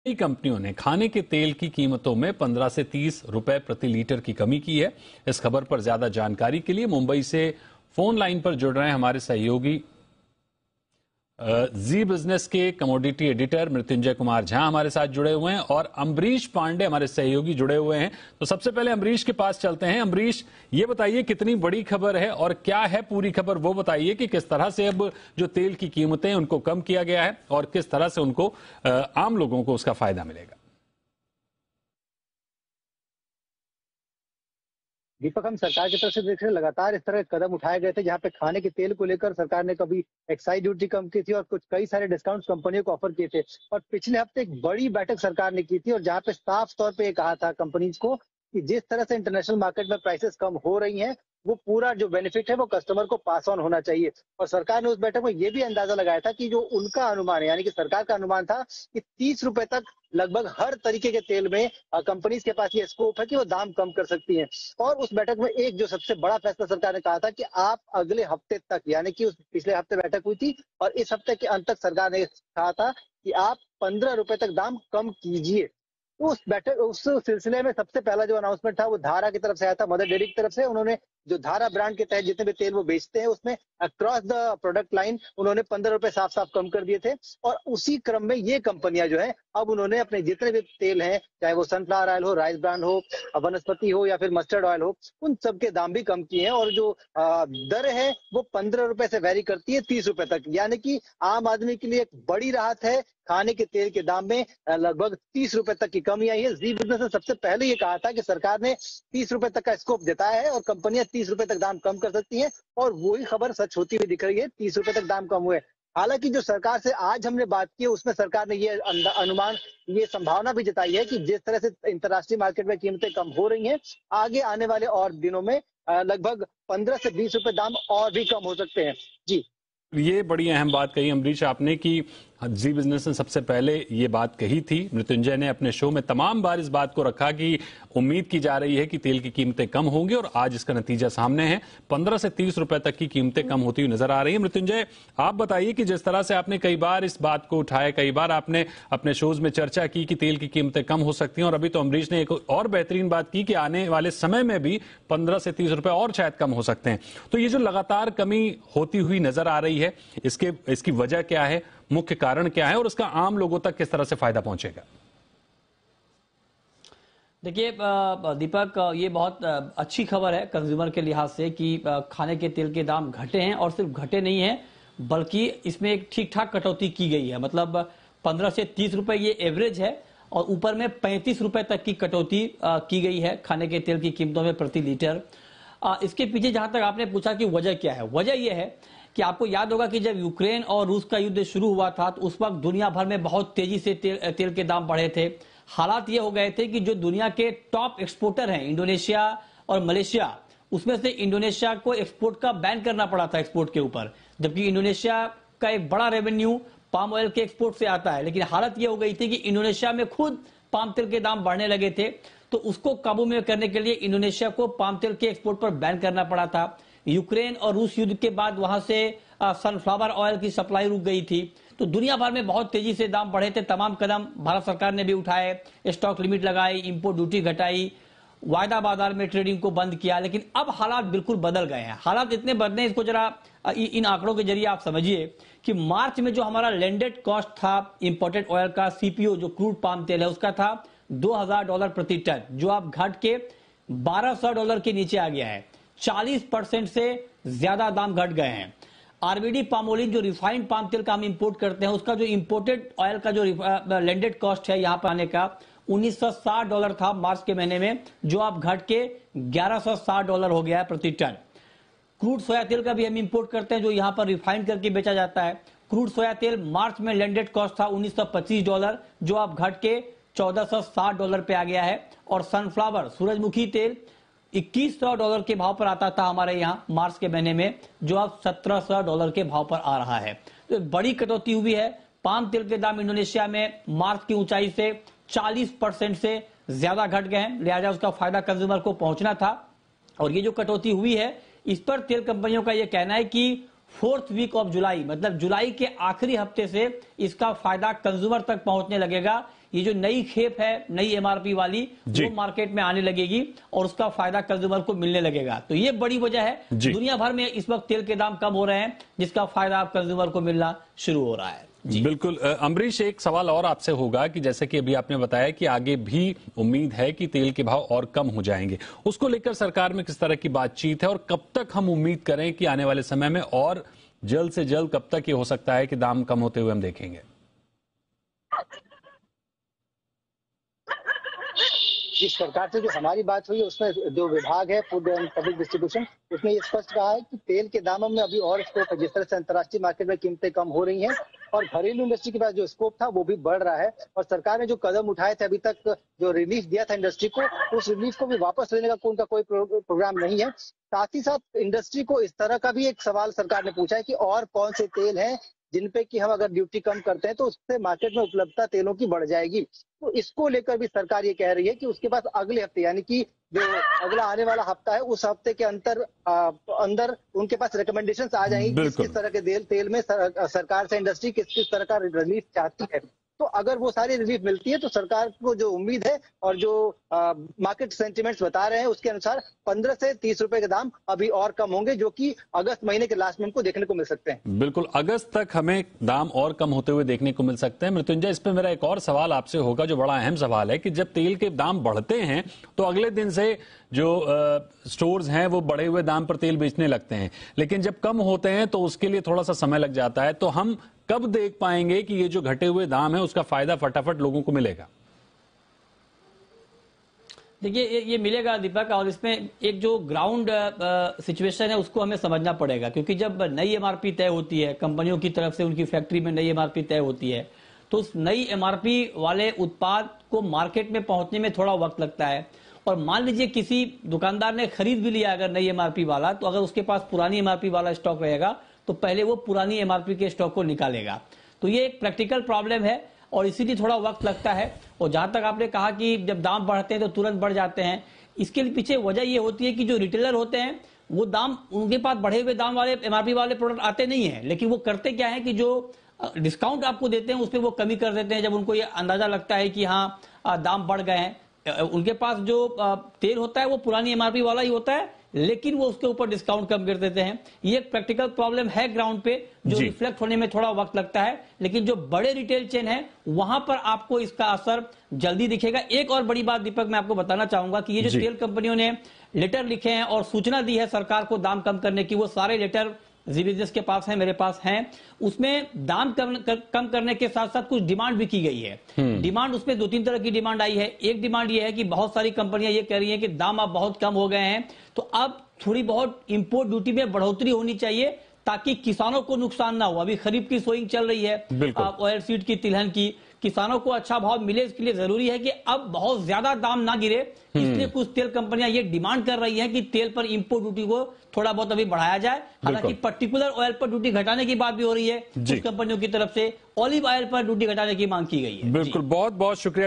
कई कंपनियों ने खाने के तेल की कीमतों में 15 से 30 रुपए प्रति लीटर की कमी की है। इस खबर पर ज्यादा जानकारी के लिए मुंबई से फोन लाइन पर जुड़ रहे हैं हमारे सहयोगी जी बिजनेस के कमोडिटी एडिटर मृत्युंजय कुमार झा हमारे साथ जुड़े हुए हैं और अम्बरीश पांडे हमारे सहयोगी जुड़े हुए हैं। तो सबसे पहले अम्बरीश के पास चलते हैं। अम्बरीश, ये बताइए कितनी बड़ी खबर है और क्या है पूरी खबर, वो बताइए कि किस तरह से अब जो तेल की कीमतें उनको कम किया गया है और किस तरह से उनको आम लोगों को उसका फायदा मिलेगा। दीपक, हम सरकार की तरफ से देख रहे हैं लगातार इस तरह के कदम उठाए गए थे जहां पे खाने के तेल को लेकर सरकार ने कभी एक्साइज ड्यूटी कम की थी और कुछ कई सारे डिस्काउंट कंपनियों को ऑफर किए थे। और पिछले हफ्ते एक बड़ी बैठक सरकार ने की थी और जहां पे साफ तौर पे ये कहा था कंपनीज को कि जिस तरह से इंटरनेशनल मार्केट में प्राइसेस कम हो रही हैं, वो पूरा जो बेनिफिट है वो कस्टमर को पास ऑन होना चाहिए। और सरकार ने उस बैठक में ये भी अंदाजा लगाया था कि जो उनका अनुमान है, यानी कि सरकार का अनुमान था कि 30 रुपए तक लगभग हर तरीके के तेल में कंपनीज के पास ये स्कोप है कि वो दाम कम कर सकती हैं। और उस बैठक में एक जो सबसे बड़ा फैसला सरकार ने कहा था कि आप अगले हफ्ते तक, यानी कि उस पिछले हफ्ते बैठक हुई थी और इस हफ्ते के अंत तक सरकार ने कहा था कि आप 15 रुपए तक दाम कम कीजिए। उस सिलसिले में सबसे पहला जो अनाउंसमेंट था वो धारा की तरफ से आया था, मदर डेयरी की तरफ से। उन्होंने जो धारा ब्रांड के तहत जितने भी तेल वो बेचते हैं उसमें अक्रॉस द प्रोडक्ट लाइन उन्होंने 15 रुपए साफ साफ कम कर दिए थे। और उसी क्रम में ये कंपनियां जो है अब उन्होंने अपने जितने भी तेल हैं, चाहे वो सनफ्लावर ऑयल हो, राइस ब्रांड हो, वनस्पति हो या फिर मस्टर्ड ऑयल हो, उन सब के दाम भी कम किए हैं। और जो दर है वो 15 रुपए से वेरी करती है 30 रुपए तक, यानी कि आम आदमी के लिए एक बड़ी राहत है। खाने के तेल के दाम में लगभग 30 रुपए तक की कमी आई है। जी बिजनेस ने सबसे पहले ये कहा था कि सरकार ने 30 रुपए तक का स्कोप जताया है और कंपनियां 30 रुपए तक दाम कम कर सकती हैं, और वही खबर सच होती हुई दिख रही है। 30 रुपए तक दाम कम हुए। हालांकि जो सरकार से आज हमने बात की उसमें सरकार ने ये अनुमान, ये संभावना भी जताई है कि जिस तरह से अंतर्राष्ट्रीय मार्केट में कीमतें कम हो रही हैं, आगे आने वाले और दिनों में लगभग 15 से 20 रुपए दाम और भी कम हो सकते हैं। जी, ये बड़ी अहम बात कही अम्बरीश आपने कि जी बिजनेस ने सबसे पहले ये बात कही थी। मृत्युंजय ने अपने शो में तमाम बार इस बात को रखा कि उम्मीद की जा रही है कि तेल की कीमतें कम होंगी और आज इसका नतीजा सामने है। 15 से 30 रुपए तक की कीमतें कम होती हुई नजर आ रही है। मृत्युंजय, आप बताइए कि जिस तरह से आपने कई बार इस बात को उठाया, कई बार आपने अपने शोज में चर्चा की कि तेल की कीमतें कम हो सकती हैं, और अभी तो अम्बरीश ने एक और बेहतरीन बात की कि आने वाले समय में भी 15 से 30 रुपए और शायद कम हो सकते हैं। तो ये जो लगातार कमी होती हुई नजर आ रही है, इसकी वजह क्या है, मुख्य कारण क्या है और उसका आम लोगों तक किस तरह से फायदा पहुंचेगा? देखिए दीपक, ये बहुत अच्छी खबर है कंज्यूमर के लिहाज से कि खाने के तेल के दाम घटे हैं, और सिर्फ घटे नहीं हैं बल्कि इसमें एक ठीक ठाक कटौती की गई है। मतलब 15 से 30 रुपए ये एवरेज है और ऊपर में 35 रुपए तक की कटौती की गई है खाने के तेल की कीमतों में प्रति लीटर। इसके पीछे जहां तक आपने पूछा कि वजह क्या है, वजह यह है कि आपको याद होगा कि जब यूक्रेन और रूस का युद्ध शुरू हुआ था तो उस वक्त दुनिया भर में बहुत तेजी से तेल के दाम बढ़े थे। हालात ये हो गए थे कि जो दुनिया के टॉप एक्सपोर्टर हैं, इंडोनेशिया और मलेशिया, उसमें से इंडोनेशिया को एक्सपोर्ट का बैन करना पड़ा था एक्सपोर्ट के ऊपर, जबकि इंडोनेशिया का एक बड़ा रेवेन्यू पाम ऑयल के एक्सपोर्ट से आता है। लेकिन हालत ये हो गई थी कि इंडोनेशिया में खुद पाम तेल के दाम बढ़ने लगे थे, तो उसको काबू में करने के लिए इंडोनेशिया को पाम तेल के एक्सपोर्ट पर बैन करना पड़ा था। यूक्रेन और रूस युद्ध के बाद वहां से सनफ्लावर ऑयल की सप्लाई रुक गई थी, तो दुनिया भर में बहुत तेजी से दाम बढ़े थे। तमाम कदम भारत सरकार ने भी उठाए, स्टॉक लिमिट लगाई, इंपोर्ट ड्यूटी घटाई, वायदा बाजार में ट्रेडिंग को बंद किया। लेकिन अब हालात बिल्कुल बदल गए हैं। हालात इतने बदले, इसको जरा इन आंकड़ों के जरिए आप समझिए कि मार्च में जो हमारा लैंडेड कॉस्ट था इंपोर्टेड ऑयल का, सीपीओ जो क्रूड पाम तेल है उसका था $2000 प्रति टन, जो अब घट के $1200 के नीचे आ गया है। 40% से ज्यादा दाम घट गए हैं। आरबीडी पामोलिन जो रिफाइंड पाम तेल का हम इंपोर्ट करते हैं, उसका जो इंपोर्टेड ऑयल का जो लैंडेड कॉस्ट है यहां पर आने का $1960 था मार्च के महीने में, जो अब घट के $1160 हो गया है प्रति टन। क्रूड सोया तेल का भी हम इंपोर्ट करते हैं जो यहां पर रिफाइंड करके बेचा जाता है। क्रूड सोया तेल मार्च में लैंडेड कॉस्ट था $1925, जो अब घट के $1460 पे आ गया है। और सनफ्लावर सूरजमुखी तेल $2100 के भाव पर आता था हमारे यहाँ मार्च के महीने में, जो अब $1700 के भाव पर आ रहा है। तो एक बड़ी कटौती हुई है। पाम तेल के दाम इंडोनेशिया में मार्च की ऊंचाई से 40% से ज्यादा घट गए हैं, लिहाजा उसका फायदा कंज्यूमर को पहुंचना था। और ये जो कटौती हुई है, इस पर तेल कंपनियों का यह कहना है कि 4th वीक ऑफ जुलाई, मतलब जुलाई के आखिरी हफ्ते से इसका फायदा कंज्यूमर तक पहुंचने लगेगा। ये जो नई खेप है नई एमआरपी वाली वो मार्केट में आने लगेगी और उसका फायदा कंज्यूमर को मिलने लगेगा। तो ये बड़ी वजह है, दुनिया भर में इस वक्त तेल के दाम कम हो रहे हैं जिसका फायदा अब कंज्यूमर को मिलना शुरू हो रहा है। बिल्कुल। अमरीश, एक सवाल और आपसे होगा कि जैसे कि अभी आपने बताया कि आगे भी उम्मीद है कि तेल के भाव और कम हो जाएंगे, उसको लेकर सरकार में किस तरह की बातचीत है और कब तक हम उम्मीद करें कि आने वाले समय में और जल्द से जल्द कब तक ये हो सकता है कि दाम कम होते हुए हम देखेंगे? जिस सरकार से जो हमारी बात हुई उसमें जो विभाग है फूड एंड पब्लिक डिस्ट्रीब्यूशन, उसने ये स्पष्ट कहा है कि तेल के दामों में अभी और स्कोप है। जिस तरह से अंतर्राष्ट्रीय मार्केट में कीमतें कम हो रही हैं और घरेलू इंडस्ट्री के पास जो स्कोप था वो भी बढ़ रहा है, और सरकार ने जो कदम उठाए थे अभी तक जो रिलीफ दिया था इंडस्ट्री को, उस रिलीफ को भी वापस लेने का उनका कोई प्रोग्राम नहीं है। साथ ही साथ इंडस्ट्री को इस तरह का भी एक सवाल सरकार ने पूछा है कि और कौन से तेल हैं जिन पे कि हम अगर ड्यूटी कम करते हैं तो उससे मार्केट में उपलब्धता तेलों की बढ़ जाएगी। तो इसको लेकर भी सरकार ये कह रही है कि उसके पास अगले हफ्ते यानी कि जो अगला आने वाला हफ्ता है उस हफ्ते के अंदर उनके पास रिकमेंडेशंस आ जाएंगी किस तरह के तेल में सरकार से इंडस्ट्री किस किस तरह का रिलीफ चाहती है। तो अगर वो सारी रिलीफ मिलती है तो सरकार को जो उम्मीद है और जो मार्केट सेंटिमेंट्स बता रहे हैं उसके अनुसार 15 से 30 रुपए के दाम अभी और कम होंगे, जो कि अगस्त महीने के लास्ट में हमको देखने को मिल सकते हैं। बिल्कुल, अगस्त तक हमें दाम और कम होते हुए देखने को मिल सकते हैं। मृत्युंजय, इस पे मेरा एक और सवाल आपसे होगा जो बड़ा अहम सवाल है कि जब तेल के दाम बढ़ते हैं तो अगले दिन से जो स्टोर्स हैं वो बढ़े हुए दाम पर तेल बेचने लगते हैं, लेकिन जब कम होते हैं तो उसके लिए थोड़ा सा समय लग जाता है। तो हम कब देख पाएंगे कि ये जो घटे हुए दाम है उसका फायदा फटाफट लोगों को मिलेगा? देखिए ये मिलेगा दीपक, और इसमें एक जो ग्राउंड सिचुएशन है उसको हमें समझना पड़ेगा, क्योंकि जब नई एमआरपी तय होती है कंपनियों की तरफ से, उनकी फैक्ट्री में नई एमआरपी तय होती है तो उस नई एमआरपी वाले उत्पाद को मार्केट में पहुंचने में थोड़ा वक्त लगता है। और मान लीजिए किसी दुकानदार ने खरीद भी लिया अगर नई एमआरपी वाला, तो अगर उसके पास पुरानी एमआरपी वाला स्टॉक रहेगा तो पहले वो पुरानी एमआरपी के स्टॉक को निकालेगा। तो ये एक प्रैक्टिकल प्रॉब्लम है और इसीलिए थोड़ा वक्त लगता है। और जहां तक आपने कहा कि जब दाम बढ़ते हैं तो तुरंत बढ़ जाते हैं, इसके पीछे वजह ये होती है कि जो रिटेलर होते हैं वो दाम, उनके पास बढ़े हुए दाम वाले एमआरपी वाले प्रोडक्ट आते नहीं है, लेकिन वो करते क्या है कि जो डिस्काउंट आपको देते हैं उस पर वो कमी कर देते हैं जब उनको ये अंदाजा लगता है कि हाँ दाम बढ़ गए हैं। उनके पास जो तेल होता है वो पुरानी एमआरपी वाला ही होता है, लेकिन वो उसके ऊपर डिस्काउंट कम कर देते हैं। ये एक प्रैक्टिकल प्रॉब्लम है ग्राउंड पे जो रिफ्लेक्ट होने में थोड़ा वक्त लगता है, लेकिन जो बड़े रिटेल चेन है वहां पर आपको इसका असर जल्दी दिखेगा। एक और बड़ी बात दीपक मैं आपको बताना चाहूंगा कि ये जो तेल कंपनियों ने लेटर लिखे हैं और सूचना दी है सरकार को दाम कम करने की, वो सारे लेटर जी बिजनेस के पास है, मेरे पास हैं। उसमें दाम कम करने के साथ साथ कुछ डिमांड भी की गई है। डिमांड उसमें 2-3 तरह की डिमांड आई है। एक डिमांड ये है कि बहुत सारी कंपनियां ये कह रही हैं कि दाम अब बहुत कम हो गए हैं तो अब थोड़ी बहुत इंपोर्ट ड्यूटी में बढ़ोतरी होनी चाहिए ताकि किसानों को नुकसान ना हो। अभी खरीफ की सोइंग चल रही है, ऑयल सीड की, तिलहन की, किसानों को अच्छा भाव मिले इसके लिए जरूरी है कि अब बहुत ज्यादा दाम ना गिरे। इसलिए कुछ तेल कंपनियां ये डिमांड कर रही हैं कि तेल पर इंपोर्ट ड्यूटी को थोड़ा बहुत अभी बढ़ाया जाए। हालांकि पर्टिकुलर ऑयल पर ड्यूटी घटाने की बात भी हो रही है कुछ कंपनियों की तरफ से, ऑलिव ऑयल पर ड्यूटी घटाने की मांग की गई है। बिल्कुल, बहुत बहुत शुक्रिया।